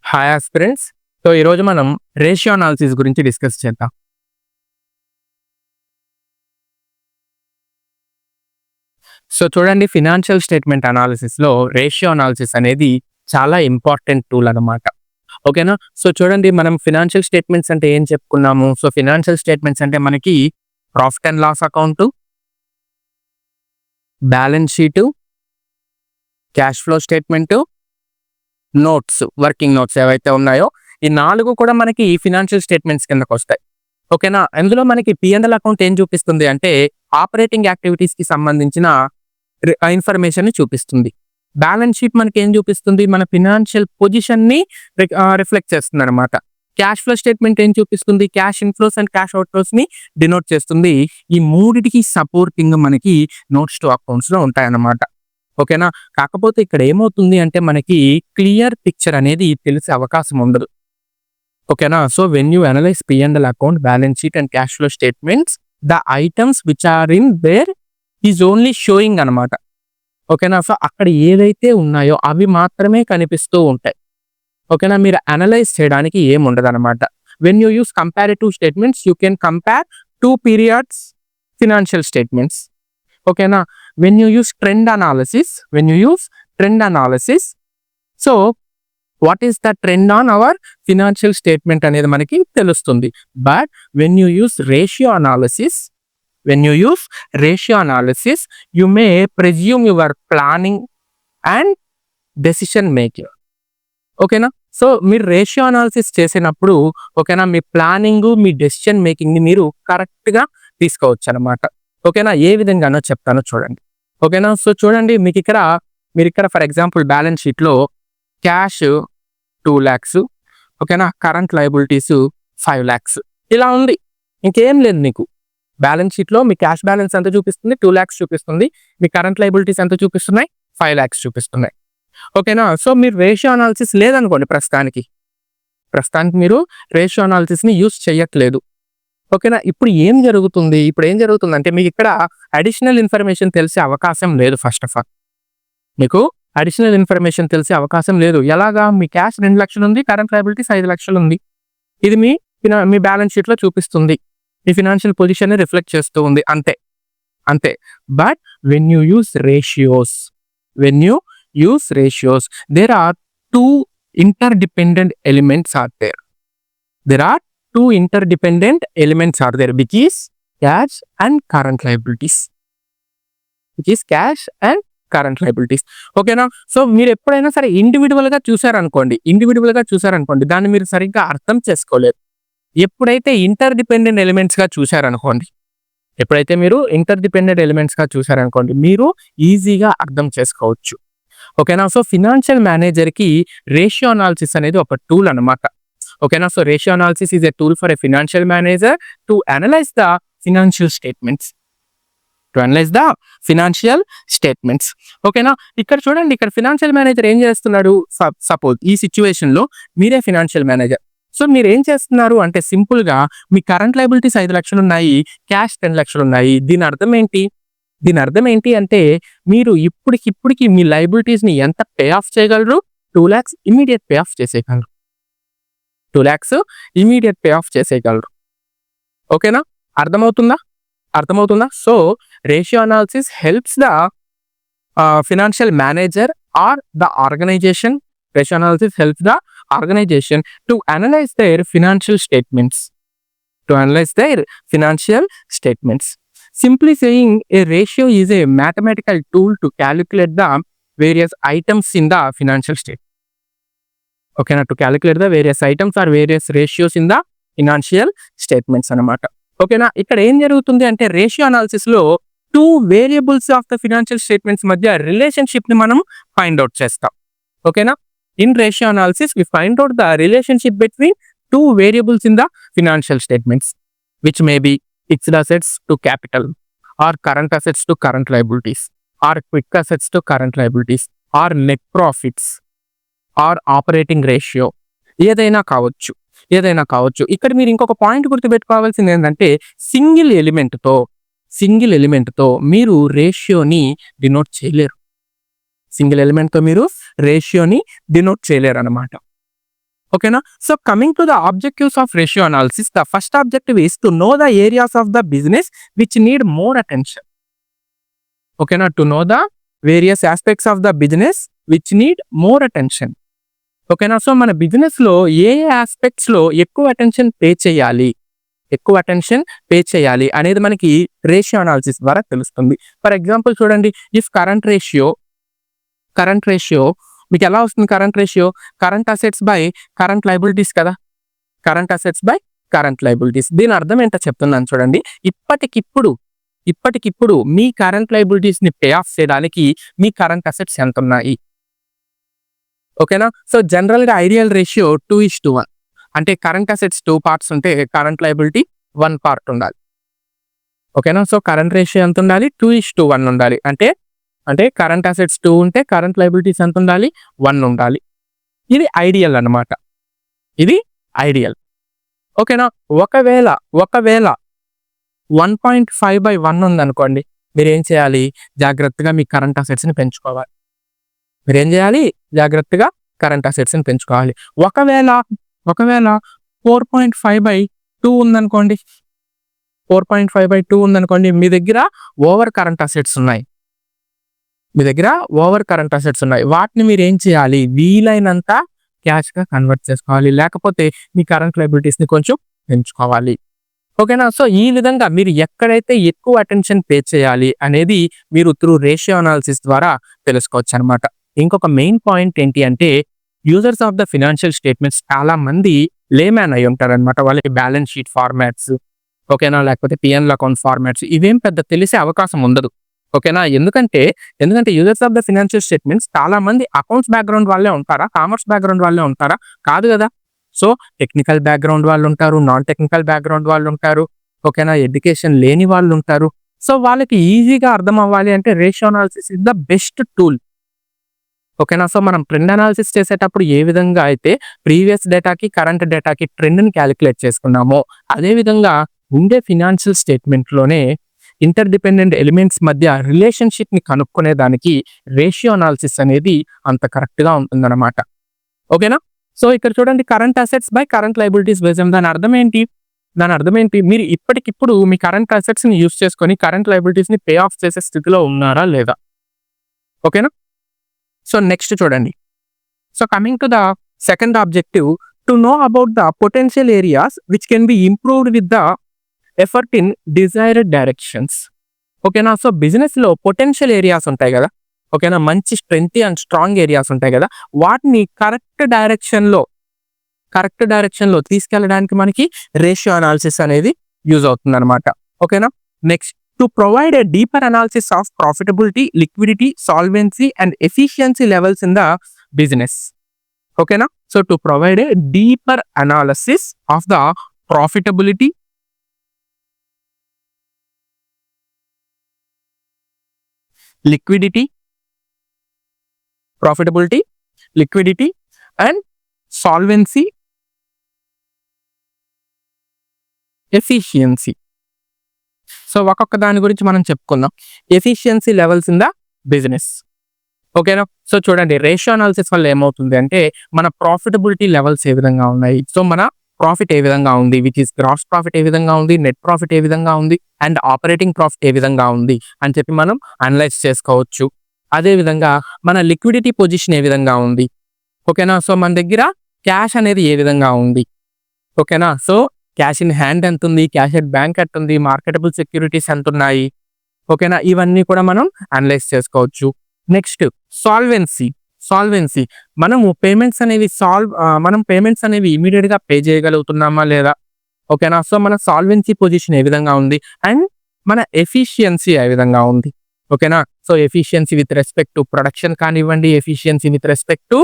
Hi aspirants. So ఈరోజు మనం ratio analysis గురించి డిస్కస్ చేద్దాం. సో చూడండి, ఫినాన్షియల్ స్టేట్మెంట్ అనాలిసిస్‌లో రేషియో అనాలిసిస్ అనేది చాలా ఇంపార్టెంట్ టూల్ అనమాట. ఓకేనా? సో చూడండి, మనం ఫినాన్షియల్ స్టేట్మెంట్స్ అంటే ఏం చెప్పుకున్నాము? సో ఫినాన్షియల్ స్టేట్మెంట్స్ అంటే మనకి profit and loss account, balance sheet, cash flow statement, notes, working notes ఏవైతే ఉన్నాయో ఈ 4 కూడా మనకి ఫినాన్షియల్ స్టేట్మెంట్స్ కిందకొస్తాయి. ఓకేనా? అందులో మనకి పి&ఎల్ అకౌంట్ ఏం చూపిస్తుంది అంటే ఆపరేటింగ్ యాక్టివిటీస్‌కి సంబంధించిన ఇన్ఫర్మేషన్‌ని చూపిస్తుంది. బ్యాలెన్స్ షీట్ మనకి ఏం చూపిస్తుంది? మన ఫినాన్షియల్ పొజిషన్‌ని రిఫ్లెక్ట్ చేస్తుందన్నమాట. క్యాష్ ఫ్లో స్టేట్మెంట్ ఏం చూపిస్తుంది? క్యాష్ ఇన్‌ఫ్లోస్ అండ్ క్యాష్ అవుట్‌ఫ్లోస్‌ని డినోట్ చేస్తుంది. ఈ మూడిటికి సపోర్టింగ్ మనకి నోట్స్ టు అకౌంట్స్‌లో ఉంటాయన్నమాట. ఓకేనా? కాకపోతే ఇక్కడ ఏమవుతుంది అంటే మనకి క్లియర్ పిక్చర్ అనేది తెలిసే అవకాశం ఉండదు. ఓకేనా? So when you analyse P and L account, balance sheet and cash flow statements, the items which are in there is only showing అనమాట. ఓకేనా? సో అక్కడ ఏదైతే ఉన్నాయో అవి మాత్రమే కనిపిస్తూ ఉంటాయి. ఓకేనా? మీరు అనలైజ్ చేయడానికి ఏం ఉండదన్నమాట. When you use comparative statements you can compare 2 periods financial statements. ఓకేనా? When you use trend analysis, so what is the trend on our financial statement అనేది మనకి తెలుస్తుంది. But when you use ratio analysis you may presume your planning and decision making. ఓకేనా? So మీరు ratio analysis చేసినప్పుడు ఓకేనా, మీ planning, మీ decision మేకింగ్ని మీరు కరెక్ట్గా తీసుకోవచ్చు అనమాట. ఓకేనా? ఏ విధంగానో చెప్తానో చూడండి. ఓకేనా? సో చూడండి, మీరు ఇక్కడ ఫర్ ఎగ్జాంపుల్ బ్యాలెన్స్ షీట్లో క్యాష్ 2 lakhs, ఓకేనా, కరెంట్ లయబిలిటీస్ 5 lakhs ఇలా ఉంది. ఇంకేం లేదు మీకు. బ్యాలెన్స్ షీట్లో మీ క్యాష్ బ్యాలెన్స్ ఎంత చూపిస్తుంది? 2 lakhs చూపిస్తుంది. మీ కరెంట్ లయబిలిటీస్ ఎంత చూపిస్తున్నాయి? 5 lakhs చూపిస్తున్నాయి. ఓకేనా? సో మీరు రేషియో అనాలిసిస్ లేదనుకోండి, ప్రస్తుతానికి మీరు రేషియో అనాలిసిస్ని యూస్ చేయట్లేదు. ఓకేనా? ఇప్పుడు ఏం జరుగుతుందంటే మీకు ఇక్కడ అడిషనల్ ఇన్ఫర్మేషన్ తెలిసే అవకాశం లేదు. ఫస్ట్ ఆఫ్ ఆల్ మీకు అడిషనల్ ఇన్ఫర్మేషన్ తెలిసే అవకాశం లేదు. ఎలాగా? మీ క్యాష్ 2 లక్షలు ఉంది, కరెంట్ లయబిలిటీస్ 5 లక్షలు ఉంది. ఇది మీ బ్యాలెన్స్ షీట్లో చూపిస్తుంది. మీ ఫినాన్షియల్ పొజిషన్ని రిఫ్లెక్ట్ చేస్తూ ఉంది. అంతే. But when you use ratios there are 2 interdependent elements are there. Which is cash and current liabilities. ఓకేనా? సో మీరు ఎప్పుడైనా సరే ఇండివిజువల్ గా చూసారనుకోండి, దాన్ని మీరు సరిగ్గా అర్థం చేసుకోలేరు. ఎప్పుడైతే ఇంటర్డిపెండెంట్ ఎలిమెంట్స్ గా చూసారనుకోండి, మీరు ఈజీగా అర్థం చేసుకోవచ్చు. ఓకేనా? సో ఫినాన్షియల్ మేనేజర్ కి రేషియో అనాలిసిస్ అనేది ఒక టూల్ అనమాట. ఓకేనా? So ratio analysis is a tool for a financial manager to analyse the financial statements. ఓకేనా? ఇక్కడ చూడండి, ఇక్కడ ఫినాన్షియల్ మేనేజర్ ఏం చేస్తున్నాడు? సపోజ్ ఈ సిచ్యువేషన్ లో మీరే ఫినాన్షియల్ మేనేజర్. సో మీరు ఏం చేస్తున్నారు అంటే సింపుల్ గా మీ కరెంట్ లయబిలిటీస్ 5 లక్షలు ఉన్నాయి, క్యాష్ 10 లక్షలు ఉన్నాయి. దీని అర్థం ఏంటి అంటే మీరు ఇప్పటికి మీ లయబిలిటీస్ ని ఎంత పే ఆఫ్ చేయగలరు? 2 lakhs ఇమీడియట్ పే ఆఫ్ చేసేయగలరు. ఓకేనా? అర్థమవుతుందా? So ratio analysis helps the financial manager or the organisation. To analyze their financial statements. Simply saying, a ratio is a mathematical tool to calculate the various items in the financial statement. Okay, to calculate the various items or various ratios in the financial statements anamata. Okay, ఇక్కడ ఏం జరుగుతుంది అంటే ratio analysis లో 2 variables of the financial statements మధ్య relationship ని మనం find out చేస్తాం. ఓకేనా? In ratio analysis, we find out the relationship between 2 variables in the financial statements, which may be fixed assets to capital, or current assets to current liabilities, or quick assets to current liabilities, or net profits, or operating ratio. ఏదైనా కావచ్చు. ఇక్కడ మీరు ఇంకొక point గుర్తుపెట్టుకోవాల్సింది ఏంటంటే single element తో మీరు రేషియోని denote చేయలేరు. అనమాట. ఓకేనా? So coming to the objectives of ratio analysis, the first objective is to know the areas of the business which need more attention. ఓకేనా? To know the various aspects of the business which need more attention. ఓకేనా? So మన బిజినెస్లో ఏ ఏ ఆస్పెక్ట్స్లో ఎక్కువ attention pay చేయాలి అనేది మనకి ratio analysis ద్వారా తెలుస్తుంది. ఫర్ ఎగ్జాంపుల్ చూడండి, ఇఫ్ కరెంట్ రేషియో మీకు ఎలా వస్తుంది? Current assets by current liabilities కదా. Current assets by current liabilities. దీని అర్థం ఏంటో చెప్తున్నాను చూడండి. ఇప్పటికిప్పుడు మీ కరెంట్ లైబిలిటీస్ ని పే ఆఫ్ చేయడానికి మీ కరెంట్ అసెట్స్ ఎంత ఉన్నాయి? ఓకేనా? సో జనరల్ గా ఐడియల్ రేషియో 2:1. అంటే కరెంట్ అసెట్స్ 2 పార్ట్స్ ఉంటే కరెంట్ లైబిలిటీ 1 పార్ట్ ఉండాలి. ఓకేనా? సో కరెంట్ రేషియో ఎంత ఉండాలి? 2:1 ఉండాలి. అంటే కరెంట్ అసెట్స్ 2 ఉంటే కరెంట్ లైబిలిటీస్ ఎంత ఉండాలి? 1 ఉండాలి. ఇది ఐడియల్ అన్నమాట. ఇది ఐడియల్. ఓకేనా? ఒకవేళ 1.5/1 ఉందనుకోండి, మీరేం చేయాలి? జాగ్రత్తగా మీ కరెంట్ అసెట్స్ని పెంచుకోవాలి. ఒకవేళ 4.5/2 ఉందనుకోండి, 4.5/2 ఉందనుకోండి, మీ దగ్గర ఓవర్ కరెంట్ అసెట్స్ ఉన్నాయి. వాటిని మీరు ఏం చేయాలి? వీలైనంత క్యాష్ గా కన్వర్ట్ చేసుకోవాలి. లేకపోతే మీ కరెంట్ లైబిలిటీస్ ని కొంచెం పెంచుకోవాలి. ఓకేనా? సో ఈ విధంగా మీరు ఎక్కడైతే ఎక్కువ అటెన్షన్ పే చేయాలి అనేది మీరు త్రూ రేషియో అనాలిసిస్ ద్వారా తెలుసుకోవచ్చు అనమాట. ఇంకొక మెయిన్ పాయింట్ ఏంటి అంటే, users of the financial statements చాలా మంది లేమ్యాన్ అయి ఉంటారనమాట. వాళ్ళకి బ్యాలెన్స్ షీట్ ఫార్మాట్స్, ఓకేనా, లేకపోతే పిఎన్ఎల్ అకౌంట్ ఫార్మాట్స్ ఇవేం పెద్ద తెలిసే అవకాశం ఉండదు. ఓకేనా? ఎందుకంటే users of the financial statements చాలా మంది అకౌంట్స్ బ్యాక్గ్రౌండ్ వాళ్ళే ఉంటారా? కామర్స్ బ్యాక్గ్రౌండ్ వాళ్ళే ఉంటారా? కాదు కదా. సో టెక్నికల్ బ్యాక్గ్రౌండ్ వాళ్ళు ఉంటారు, నాన్ టెక్నికల్ బ్యాక్గ్రౌండ్ వాళ్ళు ఉంటారు, ఓకేనా, ఎడ్యుకేషన్ లేని వాళ్ళు ఉంటారు. సో వాళ్ళకి ఈజీగా అర్థం అవ్వాలి అంటే ratio analysis is the best tool. ఓకేనా? సో మనం ట్రెండ్ అనాలిసిస్ చేసేటప్పుడు ఏ విధంగా అయితే ప్రీవియస్ డేటాకి కరెంట్ డేటాకి ట్రెండ్ని క్యాలిక్యులేట్ చేసుకున్నామో, అదే విధంగా ఉండే ఫినాన్షియల్ స్టేట్మెంట్లోనే ఇంటర్ డిపెండెంట్ ఎలిమెంట్స్ మధ్య రిలేషన్షిప్ ని కనుక్కునే దానికి రేషియో అనాలిసిస్ అనేది అంత కరెక్ట్ గా ఉంటుందన్నమాట. ఓకేనా? సో ఇక్కడ చూడండి, current assets by current liabilities based. దాని అర్థం ఏంటి? మీరు ఇప్పటికిప్పుడు మీ కరెంట్ అసెట్స్ ని యూస్ చేసుకొని కరెంట్ లైబిలిటీస్ ని పే ఆఫ్ చేసే స్థితిలో ఉన్నారా లేదా? ఓకేనా? సో నెక్స్ట్ చూడండి. So coming to the second objective, to know about the potential areas which can be improved with the effort in desired directions. ఓకేనా? సో బిజినెస్ లో పొటెన్షియల్ ఏరియాస్ ఉంటాయి కదా. ఓకేనా? మంచి స్ట్రెంగ్త్ అండ్ స్ట్రాంగ్ ఏరియాస్ ఉంటాయి కదా. వాటిని కరెక్ట్ డైరెక్షన్ లో తీసుకెళ్ళడానికి మనకి రేషియో అనాలిసిస్ అనేది యూజ్ అవుతుంది అనమాట. ఓకేనా? Next, to provide a deeper analysis of profitability, liquidity, solvency and efficiency levels in the business. ఓకేనా? So to provide a deeper analysis of the profitability, liquidity and solvency, efficiency. So ఒక్కొక్క దాని గురించి మనం చెప్పుకుందాం. Efficiency levels in the business. ఓకేనా? So చూడండి, ratio analysis వల్ల ఏమవుతుంది అంటే మన ప్రాఫిటబిలిటీ లెవెల్స్ ఏ విధంగా ఉన్నాయి, సో మన ప్రాఫిట్ ఏ విధంగా ఉంది, విచ్ ఇస్ గ్రాస్ ప్రాఫిట్ ఏ విధంగా ఉంది, నెట్ ప్రాఫిట్ ఏ విధంగా ఉంది, అండ్ ఆపరేటింగ్ ప్రాఫిట్ ఏ విధంగా ఉంది అని చెప్పి మనం అనలైజ్ చేసుకోవచ్చు. అదే విధంగా మన లిక్విడిటీ పొజిషన్ ఏ విధంగా ఉంది. ఓకేనా? సో మన దగ్గర క్యాష్ అనేది ఏ విధంగా ఉంది. ఓకేనా? సో క్యాష్ ఇన్ హ్యాండ్ ఎంత ఉంది, క్యాష్ ఎట్ బ్యాంక్ ఎంత ఉంది, మార్కెటబుల్ సెక్యూరిటీస్ ఎంత ఉన్నాయి. ఓకేనా? ఇవన్నీ కూడా మనం అనలైజ్ చేసుకోవచ్చు. Next, solvency. మనము పేమెంట్స్ అనేవి ఇమీడియట్ గా పే చేయగలుగుతున్నామా లేదా. ఓకేనా? సో మన సాల్వెన్సీ పొజిషన్ ఏ విధంగా ఉంది అండ్ మన ఎఫిషియన్సీ ఏ విధంగా ఉంది. ఓకేనా? So efficiency with respect to production కానివ్వండి, efficiency with respect to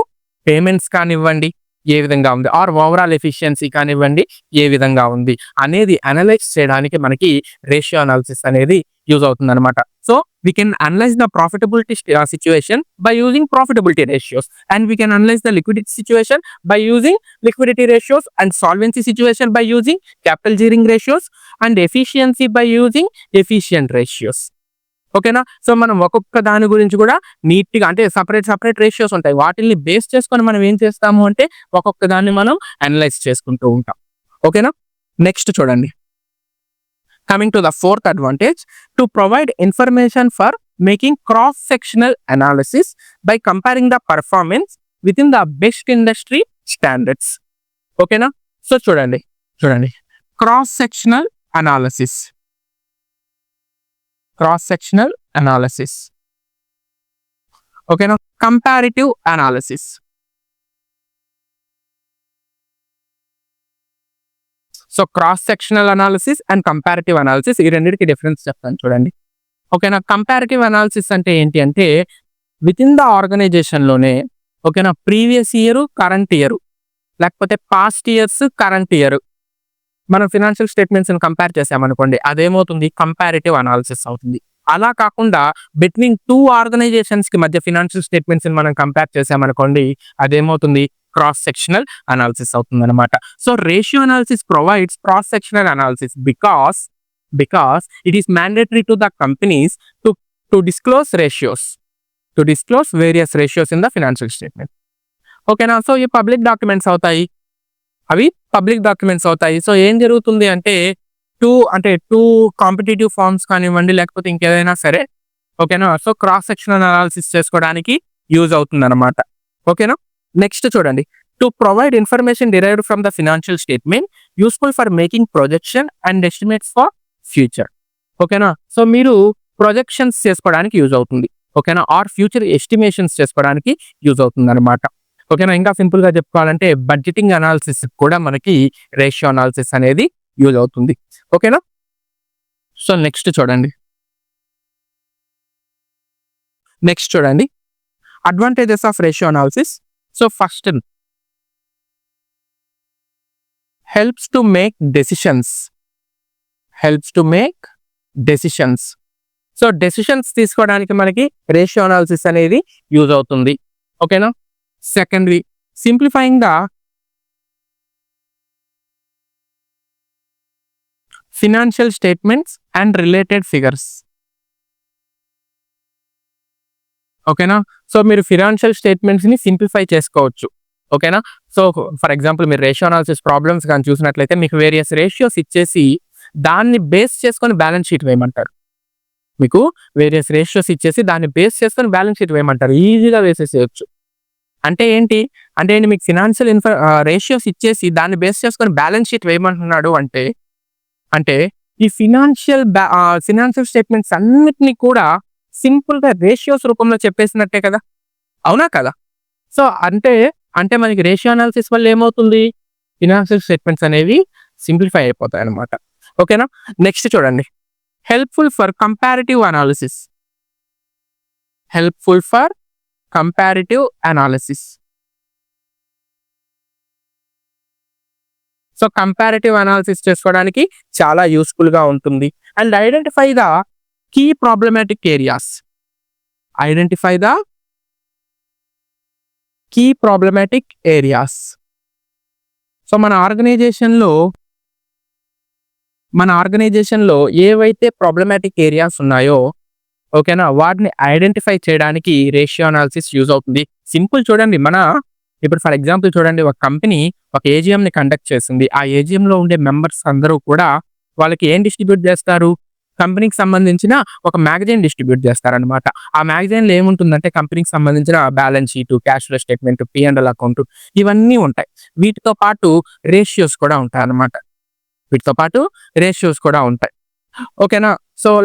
payments కానివ్వండి ఏ విధంగా ఉంది, ఆర్ ఓవరాల్ ఎఫిషియన్సీ కానివ్వండి ఏ విధంగా ఉంది అనేది అనలైజ్ చేయడానికి మనకి రేషియో అనాలిసిస్ అనేది యూజ్ అవుతుంది అనమాట. So we can analyze the profitability situation by using profitability ratios, and we can analyze the liquidity situation by using liquidity ratios, and solvency situation by using capital gearing ratios, and efficiency by using efficient ratios. ఓకేనా? So, మనం ఒక్కొక్క దాని గురించి కూడా నీట్‌గా అంటే separate ratios ఉంటాయి. వాటిల్ని బేస్ చేసుకొని మనం ఏం చేస్తాము అంటే ఒక్కొక్క దాన్ని మనం అనలైజ్ చేసుకుంటూ ఉంటాం. ఓకేనా? నెక్స్ట్ చూడండి. Coming to the fourth advantage, to provide information for making cross sectional analysis by comparing the performance within the best industry standards. ఓకేనా? సో, చూడండి. Cross sectional analysis. ఓకేనా? Comparative analysis. So, cross sectional analysis and comparative analysis ఈ రెండిటికి difference చెప్తాను చూడండి. ఓకేనా? Comparative analysis అంటే ఏంటి అంటే వితిన్ ద ఆర్గనైజేషన్‌లోనే ఓకేనా, ప్రీవియస్ ఇయర్, కరెంట్ ఇయర్ లేకపోతే పాస్ట్ ఇయర్స్, కరెంట్ ఇయర్ మనం ఫినాన్షియల్ స్టేట్మెంట్స్‌ని కంపేర్ చేసామనుకోండి, అదేమవుతుంది కంపారిటివ్ అనాలిసిస్ అవుతుంది. అలా కాకుండా బిట్వీన్ 2 ఆర్గనైజేషన్స్‌కి మధ్య ఫినాన్షియల్ స్టేట్మెంట్స్‌ని మనం కంపేర్ చేసామనుకోండి, అదేమవుతుంది క్రాస్ సెక్షనల్ అనాలిసిస్ అవుతుందన్నమాట. So, ratio analysis provides cross sectional analysis because it is mandatory to the companies to disclose various ratios in the financial statement. ఓకేనా? So, ఈ public documents అవుతాయి. So, ఏం జరుగుతుంది అంటే 2 competitive forms కానివ్వండి లేకపోతే ఇంకేదైనా సరే ఓకేనా, సో క్రాస్ సెక్షనల్ అనాలిసిస్ చేసుకోవడానికి యూజ్ అవుతుందన్నమాట. ఓకేనా? నెక్స్ట్ చూడండి. To provide information derived from the financial statement useful for making projection and estimates for future. ఓకేనా? సో, మీరు ప్రొజెక్షన్స్ చేసుకోవడానికి యూజ్ అవుతుంది. ఓకేనా? ఆర్ ఫ్యూచర్ ఎస్టిమేషన్స్ చేసుకోవడానికి యూజ్ అవుతుందన్నమాట. ఓకేనా? ఇంకా సింపుల్‌గా చెప్పుకోవాలంటే బడ్జెటింగ్ అనాలిసిస్ కూడా మనకి రేషియో అనాలిసిస్ అనేది యూజ్ అవుతుంది. ఓకేనా? సో, నెక్స్ట్ చూడండి. Advantages of ratio analysis. So, first helps to make decisions. So, decisions తీసుకోవడానికి మనకి రేషియో అనాలిసిస్ అనేది యూజ్ అవుతుంది. ఓకేనా? సెకండ్‌ది simplifying the financial statements and related figures. ఓకేనా? సో, మీరు ఫినాన్షియల్ స్టేట్మెంట్స్‌ని సింప్లిఫై చేసుకోవచ్చు. ఓకేనా? సో, ఫర్ ఎగ్జాంపుల్ మీరు రేషియో అనాలిసిస్ ప్రాబ్లమ్స్ గాని చూసినట్లయితే మీకు వేరియస్ రేషియోస్ ఇచ్చేసి దాన్ని బేస్ చేసుకొని బ్యాలెన్స్ షీట్ వేయమంటారు. మీకు వేరియస్ రేషియోస్ ఇచ్చేసి దాన్ని బేస్ చేసుకొని బ్యాలెన్స్ షీట్ వేయమంటారు. ఈజీగా వేసేసేయొచ్చు. అంటే ఏంటి? మీకు ఫినాన్షియల్ రేషియోస్ ఇచ్చేసి దాన్ని బేస్ చేసుకొని బ్యాలెన్స్ షీట్ వేయమంటున్నాడు అంటే ఈ ఫినాన్షియల్ స్టేట్మెంట్స్ అన్నిటిని కూడా సింపుల్‌గా రేషియోస్ రూపంలో చెప్పేసినట్టే కదా! అవునా కదా? సో, అంటే మనకి రేషియో అనాలిసిస్ వల్ల ఏమవుతుంది? ఫినాన్షియల్ స్టేట్మెంట్స్ అనేవి సింప్లిఫై అయిపోతాయన్నమాట. ఓకేనా? నెక్స్ట్ చూడండి. Helpful for comparative analysis. So, comparative analysis చేసుకోవడానికి చాలా యూజ్‌ఫుల్‌గా ఉంటుంది. And identify the key problematic areas. So, మన ఆర్గనైజేషన్‌లో ఏవైతే ప్రాబ్లమాటిక్ ఏరియాస్ ఉన్నాయో ఓకేనా, వాటిని ఐడెంటిఫై చేయడానికి రేషియో అనాలిసిస్ యూజ్ అవుతుంది. సింపుల్ చూడండి. ఇప్పుడు ఫర్ ఎగ్జాంపుల్ చూడండి, ఒక కంపెనీ ఒక ఏజీఎంని కండక్ట్ చేసింది. ఆ ఏజీఎంలో ఉండే మెంబర్స్ అందరూ కూడా వాళ్ళకి ఏం డిస్ట్రిబ్యూట్ చేస్తారు? కంపెనీకి సంబంధించిన ఒక మ్యాగజైన్ డిస్ట్రిబ్యూట్ చేస్తారనమాట. ఆ మ్యాగజైన్‌లో ఏముంటుందంటే కంపెనీకి సంబంధించిన balance sheet, cash flow statement, P and L account ఇవన్నీ ఉంటాయి. వీటితో పాటు రేషియోస్ కూడా ఉంటాయన్నమాట. ఓకేనా? సో,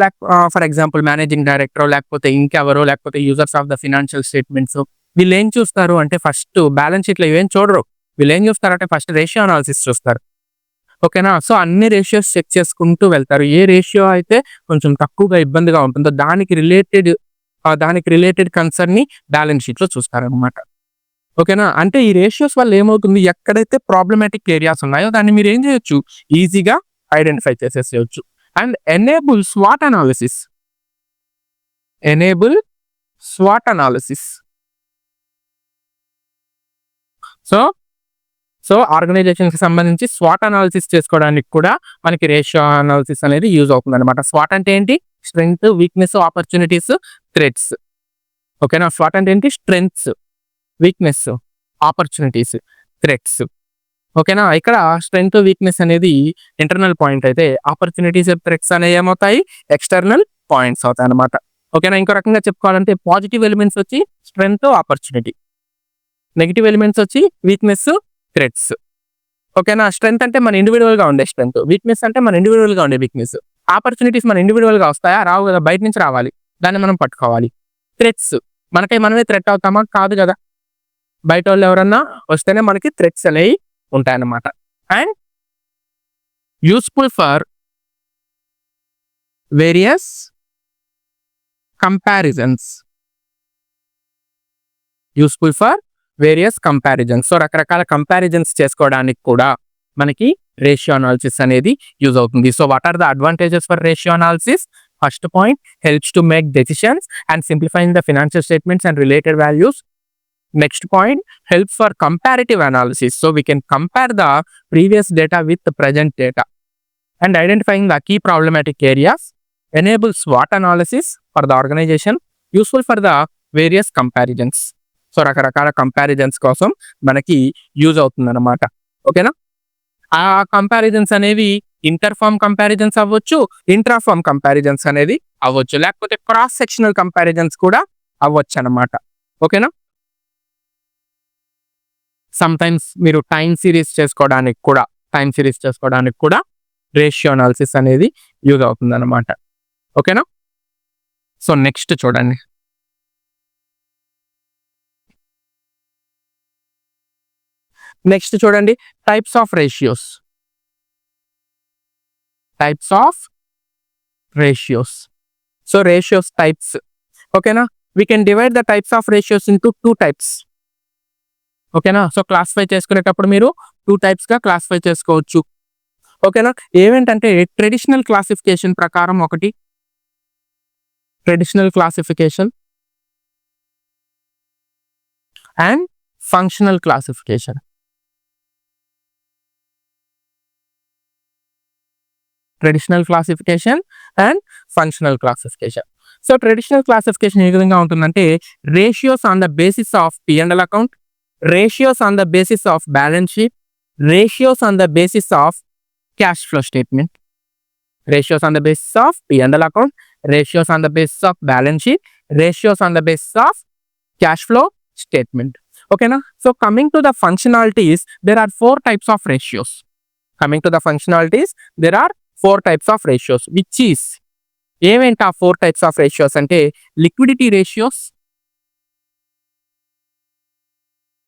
ఫర్ ఎగ్జాంపుల్ మేనేజింగ్ డైరెక్టరో లేకపోతే ఇంకెవరో లేకపోతే users of the financial statements వీళ్ళేం చూస్తారు అంటే ఫస్ట్ బ్యాలెన్స్ షీట్‌లో ఇవేం చూడరు. వీళ్ళేం చూస్తారంటే ఫస్ట్ రేషియో అనాలిసిస్ చూస్తారు. ఓకేనా? సో, అన్ని రేషియోస్ చెక్ చేసుకుంటూ వెళ్తారు. ఏ రేషియో అయితే కొంచెం తక్కువగా ఇబ్బందిగా ఉంటుందో దానికి రిలేటెడ్ కన్సర్న్‌ని బ్యాలెన్స్ షీట్‌లో చూస్తారనమాట. ఓకేనా? అంటే ఈ రేషియోస్ వల్ల ఏమవుతుంది? ఎక్కడైతే ప్రాబ్లమాటిక్ ఏరియాస్ ఉన్నాయో దాన్ని మీరు ఏం చేయొచ్చు? ఈజీగా ఐడెంటిఫై చేసేసేయొచ్చు. అండ్ ఎనేబుల్ స్వాట్ అనాలిసిస్. సో, ఆర్గనైజేషన్‌కి సంబంధించి స్వాట్ అనాలిసిస్ చేసుకోవడానికి కూడా మనకి రేషియో అనాలిసిస్ అనేది యూజ్ అవుతుందన్నమాట. స్వాట్ అంటే ఏంటి? Strength, weakness, opportunities, threats. ఓకేనా. స్వాట్ అంటే ఏంటి? Strengths, weakness, opportunities, threats. ఓకేనా. ఇక్కడ స్ట్రెంగ్త్, వీక్నెస్ అనేది ఇంటర్నల్ పాయింట్ అయితే ఆపర్చునిటీస్, థ్రెట్స్ అనేవి ఏమవుతాయి? ఎక్స్టర్నల్ పాయింట్స్ అవుతాయి అన్నమాట. ఓకేనా. ఇంకో రకంగా చెప్పుకోవాలంటే పాజిటివ్ ఎలిమెంట్స్ వచ్చి స్ట్రెంగ్త్, ఆపర్చునిటీ, నెగిటివ్ ఎలిమెంట్స్ వచ్చి వీక్నెస్, థ్రెట్స్. ఓకేనా. స్ట్రెంగ్త్ అంటే మన ఇండివిజువల్ గా ఉండే స్ట్రెంగ్త్, వీక్నెస్ అంటే మన ఇండివిజువల్ గా ఉండే వీక్నెస్, ఆపర్చునిటీస్ మన ఇండివిజువల్ గా వస్తాయా? రావు కదా, బయట నుంచి రావాలి, దాన్ని మనం పట్టుకోవాలి. థ్రెట్స్ మనకై మనమే థ్రెట్ అవుతామా? కాదు కదా, బయట వాళ్ళు ఎవరన్నా వస్తేనే మనకి థ్రెట్స్ అనేవి ఉంటాయన్నమాట. And useful for various comparisons, useful for various comparisons. So రకరకాల కంపారిజన్స్ చేసుకోవడానికి కూడా మనకి రేషియో అనాలిసిస్ అనేది యూజ్ అవుతుంది. So what are the advantages for ratio analysis? First point, helps to make decisions and simplifying the financial statements and related values. Next point, helps for comparative analysis. So we can compare the previous data with the present data and identifying the key problematic areas. Enables SWOT analysis for the organization, useful for the various comparisons. So రకరకాల comparisons కోసం మనకి use అవుతుంది అనమాట. ఓకేనా. ఆ comparisons అనేవి ఇంటర్ఫార్మ్ comparisons అవ్వచ్చు, ఇంట్రాఫార్మ్ comparisons అనేది అవ్వచ్చు, లేకపోతే క్రాస్ సెక్షనల్ కంపారిజన్స్ కూడా అవ్వచ్చు అనమాట. ఓకేనా. సమ్ టైమ్స్ మీరు టైం సిరీస్ చేసుకోవడానికి కూడా రేషియో అనాలిసిస్ అనేది యూజ్ అవుతుంది అనమాట. ఓకేనా. సో నెక్స్ట్ చూడండి, types of ratios. So ratios types. ఓకేనా. We can divide the types of ratios into 2 types. ఓకేనా. సో క్లాసిఫై చేసుకునేటప్పుడు మీరు 2 టైప్స్ గా క్లాసిఫై చేసుకోవచ్చు. ఓకేనా. ఏమేంటంటే ట్రెడిషనల్ క్లాసిఫికేషన్ ప్రకారం ఒకటి, traditional classification and functional classification. Traditional classification and functional classification. So traditional classification ఏ విధంగా ఉంటుందంటే ratios on the basis of P&L account, ratios on the basis of balance sheet, ratios on the basis of cash flow statement, ratios on the basis of P&L account, ratios on the basis of balance sheet, ratios on the basis of cash flow statement. Okay na. So coming to the functionalities, there are 4 types of ratios. Which is ఏమేంటి ఆ 4 types of ratios అంటే liquidity ratios,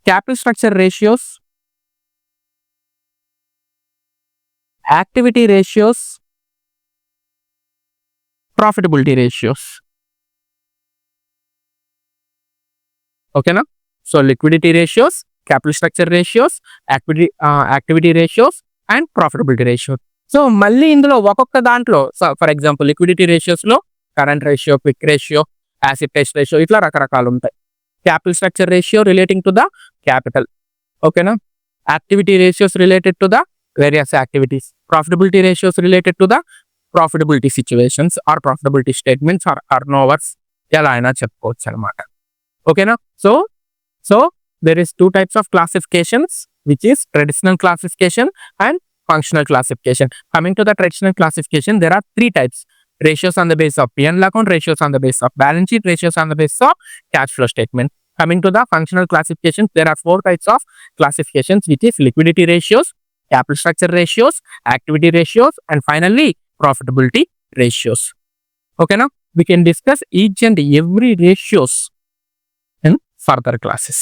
capital structure ratios, activity ratios, profitability ratios. ఓకేనా. So liquidity ratios, capital structure ratios, activity ratios and profitability ratios. So మళ్ళీ ఇందులో ఒక్కొక్క దాంట్లో for example liquidity ratios లో current ratio, quick ratio, acid test ratio, ఇట్లా రకరకాలు ఉంటాయి. capital structure ratio relating to the capital. Okay na. Activity ratios related to the various activities. Profitability ratios related to the profitability situations or profitability statements or turnovers. ఎలా అయినా చెప్పుకోవచ్చు అనమాట. ఓకేనా. So there is 2 types of classifications, which is traditional classification and functional classification. Coming to the traditional classification, there are 3 types. Ratios on the basis of P&L account, ratios on the basis of balance sheet, ratios on the basis of cash flow statement. Coming to the functional classifications, there are 4 types of classifications, which is liquidity ratios, capital structure ratios, activity ratios, and finally profitability ratios. Okay now, we can discuss each and every ratios in further classes.